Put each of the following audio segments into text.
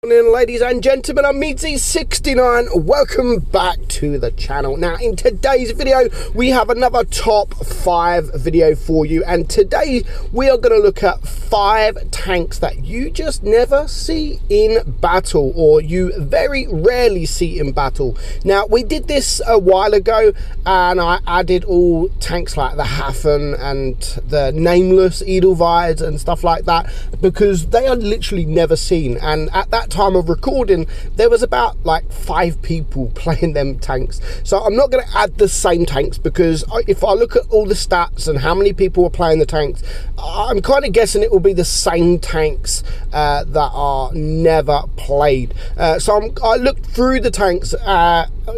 happening, ladies and gentlemen? I'm meadsyreplays. Welcome back to the channel. Now, in today's video, we have another top 5 video for you, and today we are going to look at 5 tanks that you just never see in battle, or you very rarely see in battle. Now, we did this a while ago, and I added all tanks like the Hafen and the Nameless Edelweiss and stuff like that, because they are literally never seen. And at that time of recording, there was about like 5 people playing them tanks. So I'm not going to add the same tanks, because if I look at all the stats and how many people are playing the tanks, I'm kind of guessing it will be the same tanks that are never played. So I looked through the tanks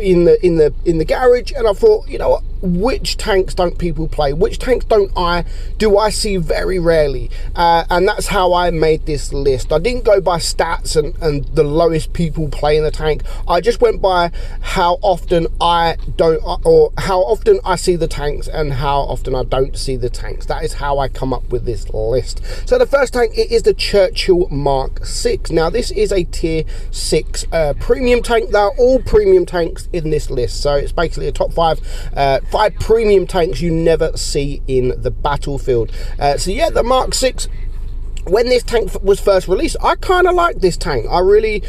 in the garage, and I thought, you know what, which tanks don't people play? Which tanks do I see very rarely? And that's how I made this list. I didn't go by stats and the lowest people playing the tank. I just went by how often I see the tanks and how often I don't see the tanks. That is how I come up with this list. So the first tank, it is the Churchill Mark 6. Now this is a tier 6 premium tank. They're all premium tanks in this list, so it's basically a top 5 premium tanks you never see in the battlefield. So yeah, the Mark 6, when this tank was first released, I kind of liked this tank. I really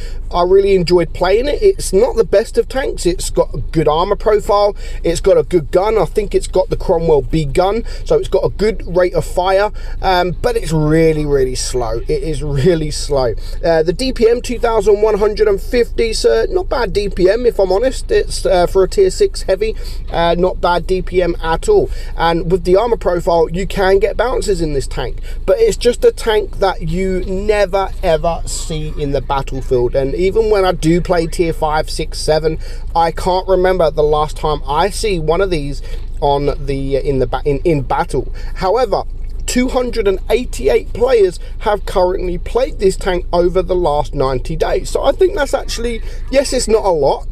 enjoyed playing it. It's not the best of tanks. It's got a good armor profile. It's got a good gun. I think it's got the Cromwell B gun, so it's got a good rate of fire, but it's really slow. It is really slow. The DPM 2150, so not bad DPM, if I'm honest. It's for a tier 6 heavy, not bad DPM at all. And with the armor profile, you can get bounces in this tank, but it's just a tank that you never ever see in the battlefield. And even when I do play tier 5, 6, 7, I can't remember the last time I see one of these on the in battle. However, 288 players have currently played this tank over the last 90 days. So I think that's actually, yes, it's not a lot,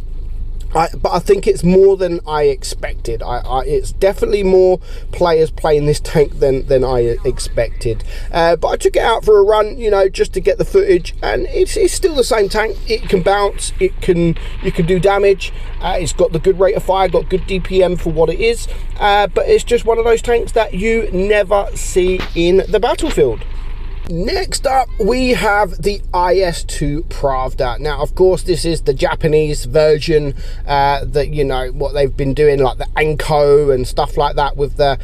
but I think it's more than I expected. It's definitely more players playing this tank than I expected. But I took it out for a run, you know, just to get the footage, and it's still the same tank. It can bounce, you can do damage. It's got the good rate of fire, got good DPM for what it is. But it's just one of those tanks that you never see in the battlefield. Next up, we have the IS-2 Pravda. Now, of course, this is the Japanese version that, you know, what they've been doing, like the Anko and stuff like that, with the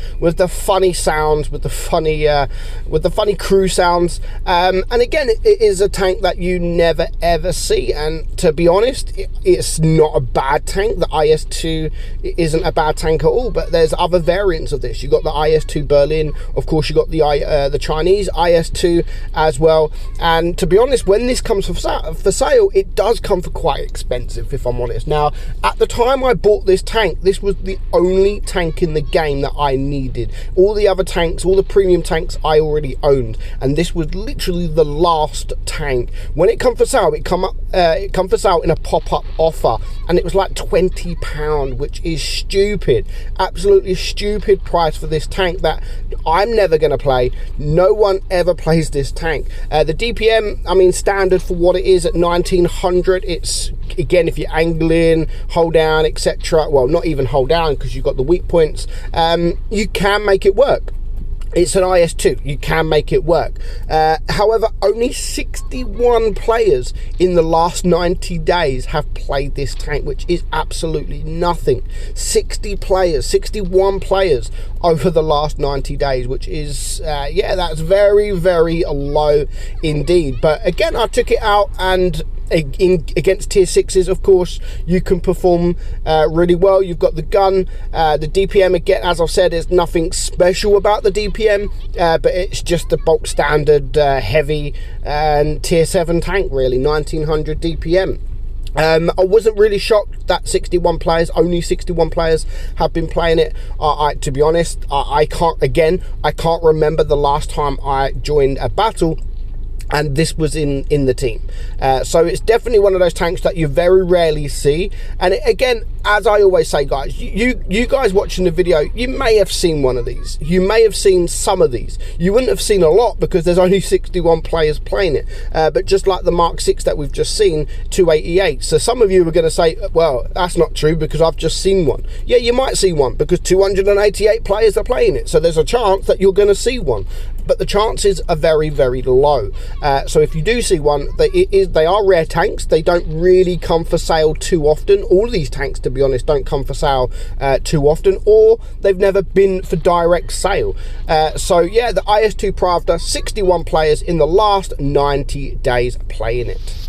funny sounds, with the funny crew sounds. And again, it is a tank that you never ever see. And to be honest, it's not a bad tank. The IS-2 isn't a bad tank at all. But there's other variants of this. You got the IS-2 Berlin. Of course, you got the Chinese IS-2 as well. And to be honest, when this comes for sale, it does come for quite expensive, if I'm honest. Now, at the time I bought this tank, this was the only tank in the game that I needed. All the other tanks, all the premium tanks, I already owned, and this was literally the last tank. When it come for sale, it come for sale in a pop-up offer, and it was like £20, which is stupid, absolutely stupid price for this tank that I'm never going to play. No one ever plays this tank. The DPM, I mean, standard for what it is at 1900. It's, again, if you're angling, hold down, etc. Well, not even hold down, because you've got the weak points. You can make it work. It's an IS-2, you can make it work. However, only 61 players in the last 90 days have played this tank, which is absolutely nothing. 61 players over the last 90 days, which is, yeah, that's very low indeed. But again, I took it out, and against tier 6s, of course, you can perform really well. You've got the gun, the DPM, again, as I've said, is nothing special about the DPM, but it's just the bulk standard heavy and tier 7 tank, really, 1900 DPM. I wasn't really shocked that only 61 players have been playing it. To be honest, I can't remember the last time I joined a battle and this was in the team. So it's definitely one of those tanks that you very rarely see. And again, as I always say, guys, you guys watching the video, you may have seen one of these. You may have seen some of these. You wouldn't have seen a lot because there's only 61 players playing it. But just like the Mark 6 that we've just seen, 288. So some of you are going to say, well, that's not true because I've just seen one. Yeah, you might see one because 288 players are playing it. So there's a chance that you're going to see one. But the chances are very, very low. So if you do see one, they are rare tanks. They don't really come for sale too often. All of these tanks, to be honest, don't come for sale too often, or they've never been for direct sale. So yeah, the IS-2 Pravda, 61 players in the last 90 days playing it.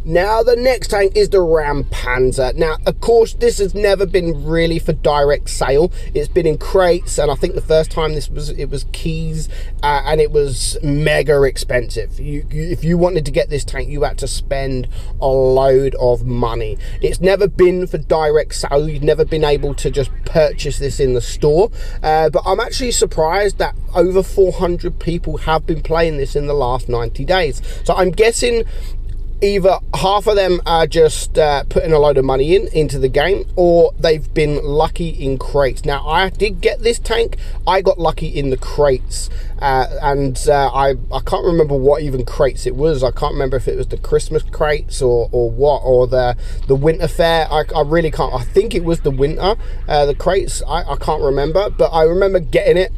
Now the next tank is the Ram Panzer. Now of course this has never been really for direct sale. It's been in crates, and I think the first time it was keys, and it was mega expensive. If you wanted to get this tank, you had to spend a load of money. It's never been for direct sale. You've never been able to just purchase this in the store, but I'm actually surprised that over 400 people have been playing this in the last 90 days. So I'm guessing either half of them are just putting a load of money into the game, or they've been lucky in crates. Now I did get this tank. I got lucky in the crates, and I can't remember what even crates it was. I can't remember if it was the Christmas crates or what, or the winter fair. I really can't. I think it was the winter, the crates. I can't remember, but I remember getting it.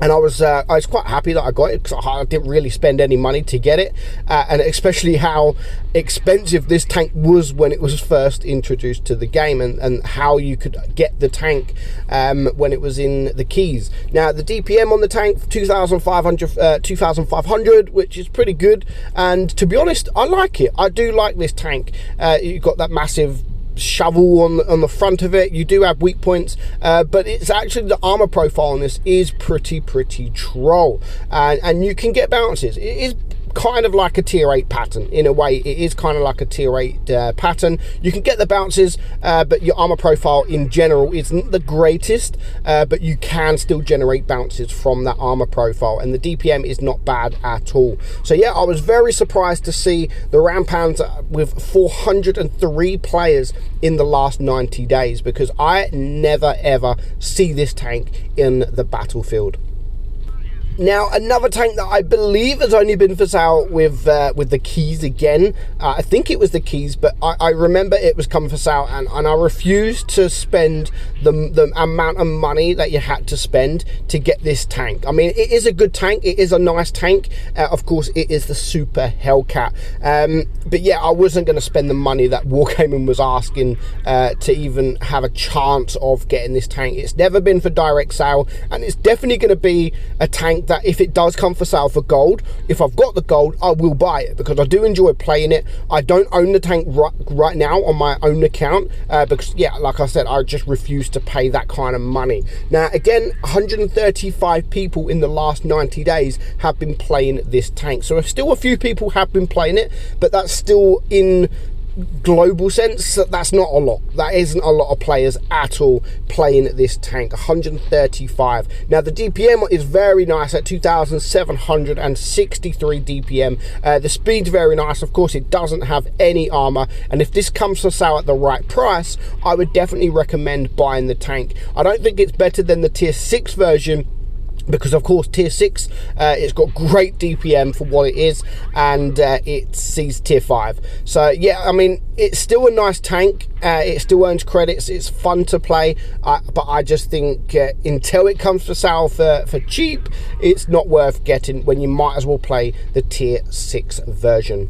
And I was quite happy that I got it because I didn't really spend any money to get it, and especially how expensive this tank was when it was first introduced to the game, and how you could get the tank when it was in the keys. Now the DPM on the tank, 2,500, which is pretty good, and to be honest, I like it. I do like this tank. You've got that massive shovel on the front of it. You do have weak points, but it's actually, the armor profile on this is pretty troll, and you can get bounces. It is kind of like a tier 8 pattern in a way. It is kind of like a tier 8 pattern. You can get the bounces, but your armor profile in general isn't the greatest, but you can still generate bounces from that armor profile, and the DPM is not bad at all. So yeah, I was very surprised to see the Ram Panzer with 403 players in the last 90 days, because I never ever see this tank in the battlefield. Now another tank that I believe has only been for sale with the keys again. I think it was the keys, but I remember it was coming for sale, and I refused to spend the amount of money that you had to spend to get this tank. I mean, it is a good tank. It is a nice tank. Of course, it is the Super Hellcat. But yeah, I wasn't going to spend the money that Wargaming was asking to even have a chance of getting this tank. It's never been for direct sale, and it's definitely going to be a tank that if it does come for sale for gold, if I've got the gold, I will buy it, because I do enjoy playing it. I don't own the tank right now on my own account, because yeah, like I said, I just refuse to pay that kind of money. Now again, 135 people in the last 90 days have been playing this tank, so still a few people have been playing it, but that's still, in global sense, that's not a lot. That isn't a lot of players at all playing this tank. 135. Now the DPM is very nice at 2,763 DPM. The speed's very nice. Of course, it doesn't have any armor, and if this comes for sale at the right price, I would definitely recommend buying the tank. I don't think it's better than the tier 6 version, because of course tier 6 it's got great DPM for what it is, and it sees tier 5. So yeah, I mean, it's still a nice tank. It still earns credits. It's fun to play, but I just think until it comes for sale for cheap, it's not worth getting, when you might as well play the tier 6 version.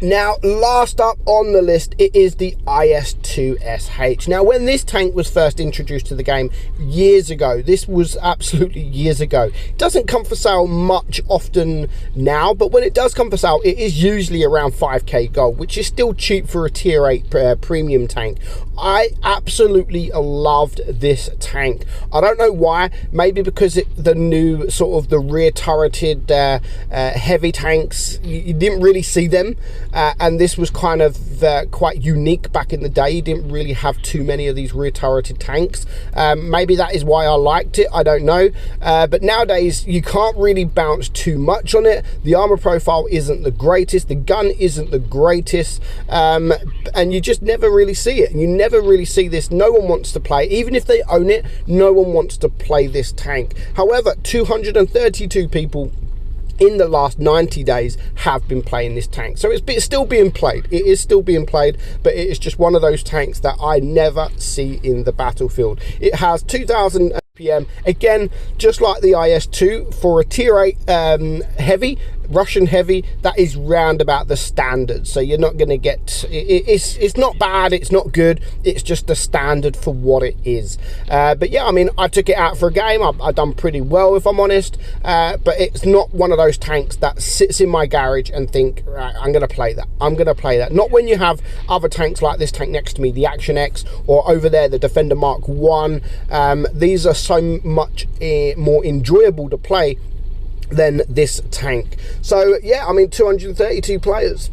Now, last up on the list, it is the IS-2SH. Now, when this tank was first introduced to the game years ago, this was absolutely years ago. It doesn't come for sale much often now, but when it does come for sale, it is usually around 5k gold, which is still cheap for a tier 8 premium tank. I absolutely loved this tank. I don't know why. Maybe because the new sort of the rear turreted heavy tanks, you didn't really see them. and this was kind of quite unique back in the day. You didn't really have too many of these rear turreted tanks. Maybe that is why I liked it, I don't know. But nowadays you can't really bounce too much on it. The armor profile isn't the greatest, the gun isn't the greatest, and you just never really see it. You never really see this. No one wants to play, even if they own it, no one wants to play this tank. However, 232 people in the last 90 days have been playing this tank, so it's still being played. It is still being played, but it is just one of those tanks that I never see in the battlefield. It has 2000 PM, again, just like the IS-2, for a tier 8 heavy, Russian heavy, that is round about the standard. So you're not going to get, it's not bad, it's not good, it's just the standard for what it is. But yeah, I mean, I took it out for a game. I've done pretty well, if I'm honest, but it's not one of those tanks that sits in my garage and think, right, I'm going to play that, I'm going to play that. Not when you have other tanks like this tank next to me, the Action X, or over there the Defender Mark 1. These are so much more enjoyable to play than this tank. So yeah, I mean, 232 players.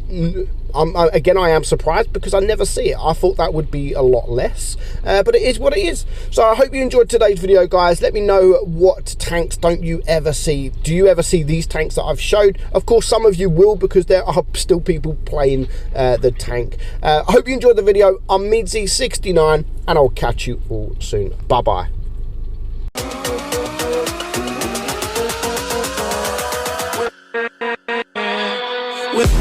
Again, I am surprised because I never see it. I thought that would be a lot less, but it is what it is. So I hope you enjoyed today's video, guys. Let me know, what tanks don't you ever see? Do you ever see these tanks that I've showed? Of course, some of you will, because there are still people playing the tank. I hope you enjoyed the video. I'm meadsyreplays, and I'll catch you all soon. Bye bye. With